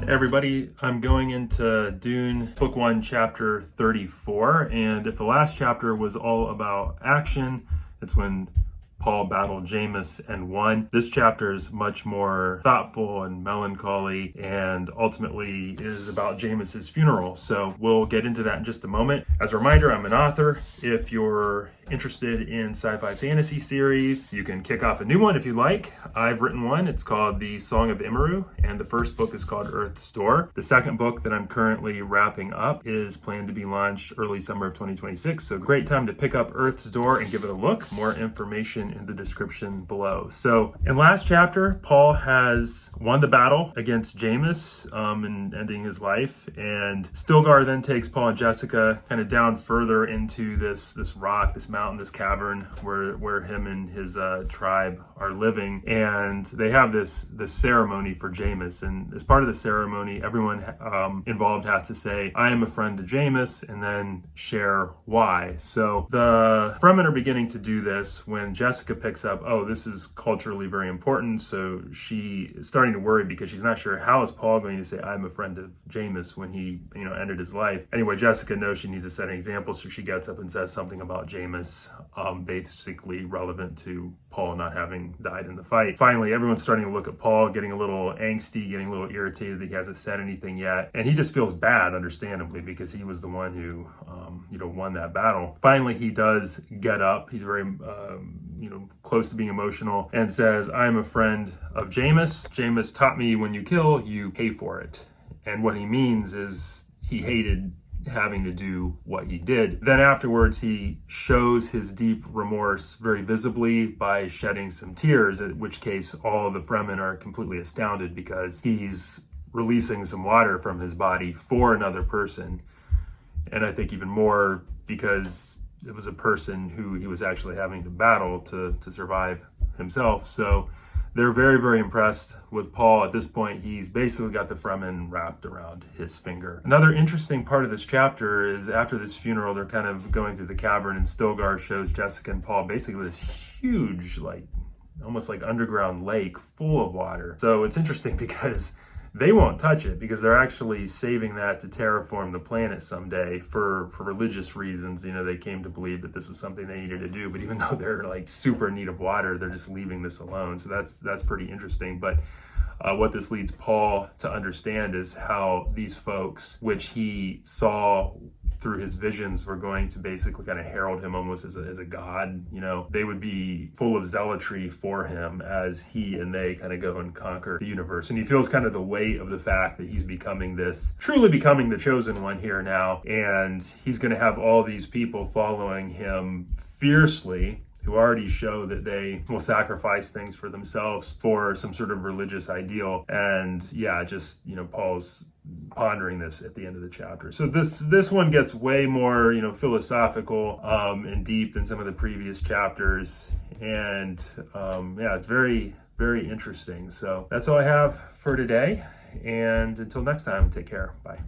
Everybody, I'm going into Dune, Book 1, Chapter 34, and if the last chapter was all about action, it's when Paul battled JAMIS and won. This chapter is much more thoughtful and melancholy, and ultimately is about JAMIS's funeral. So we'll get into that in just a moment. As a reminder, I'm an author. If you're interested in sci-fi fantasy series, you can kick off a new one if you like. I've written one. It's called The Song of Immeru, and the first book is called Earth's Door. The second book that I'm currently wrapping up is planned to be launched early summer of 2026. So great time to pick up Earth's Door and give it a look. More information in the description below. So in last chapter, Paul has won the battle against JAMIS and ending his life, and Stilgar then takes Paul and Jessica kind of down further into this rock, this mountain, this cavern where him and his tribe are living, and they have this ceremony for JAMIS. And as part of the ceremony, everyone involved has to say, "I am a friend to JAMIS," and then share why. So the Fremen are beginning to do this when Jessica picks up, oh, this is culturally very important. So she is starting to worry because she's not sure, how is Paul going to say, "I'm a friend of JAMIS," when he ended his life. Anyway, Jessica knows she needs to set an example, so she gets up and says something about JAMIS, basically relevant to Paul not having died in the fight. Finally, everyone's starting to look at Paul, getting a little angsty, getting a little irritated that he hasn't said anything yet. And he just feels bad, understandably, because he was the one who, won that battle. Finally, he does get up. He's very, close to being emotional, and says, "I'm a friend of JAMIS. JAMIS taught me when you kill, you pay for it." And what he means is he hated having to do what he did. Then afterwards, he shows his deep remorse very visibly by shedding some tears, at which case all of the Fremen are completely astounded because he's releasing some water from his body for another person. And I think even more because it was a person who he was actually having to battle to survive himself. So they're very, very impressed with Paul. At this point, he's basically got the Fremen wrapped around his finger. Another interesting part of this chapter is after this funeral, they're kind of going through the cavern, and Stilgar shows Jessica and Paul basically this huge, almost like underground lake full of water. So it's interesting because they won't touch it because they're actually saving that to terraform the planet someday for religious reasons. They came to believe that this was something they needed to do, but even though they're super in need of water, they're just leaving this alone. So that's pretty interesting. But what this leads Paul to understand is how these folks, which he saw through his visions, were going to basically kind of herald him almost as a god. They would be full of zealotry for him as he and they kind of go and conquer the universe. And he feels kind of the weight of the fact that he's truly becoming the chosen one here now. And he's going to have all these people following him fiercely, who already show that they will sacrifice things for themselves for some sort of religious ideal. And Paul's pondering this at the end of the chapter. So this one gets way more, philosophical and deep than some of the previous chapters. And it's very, very interesting. So that's all I have for today. And until next time, take care. Bye.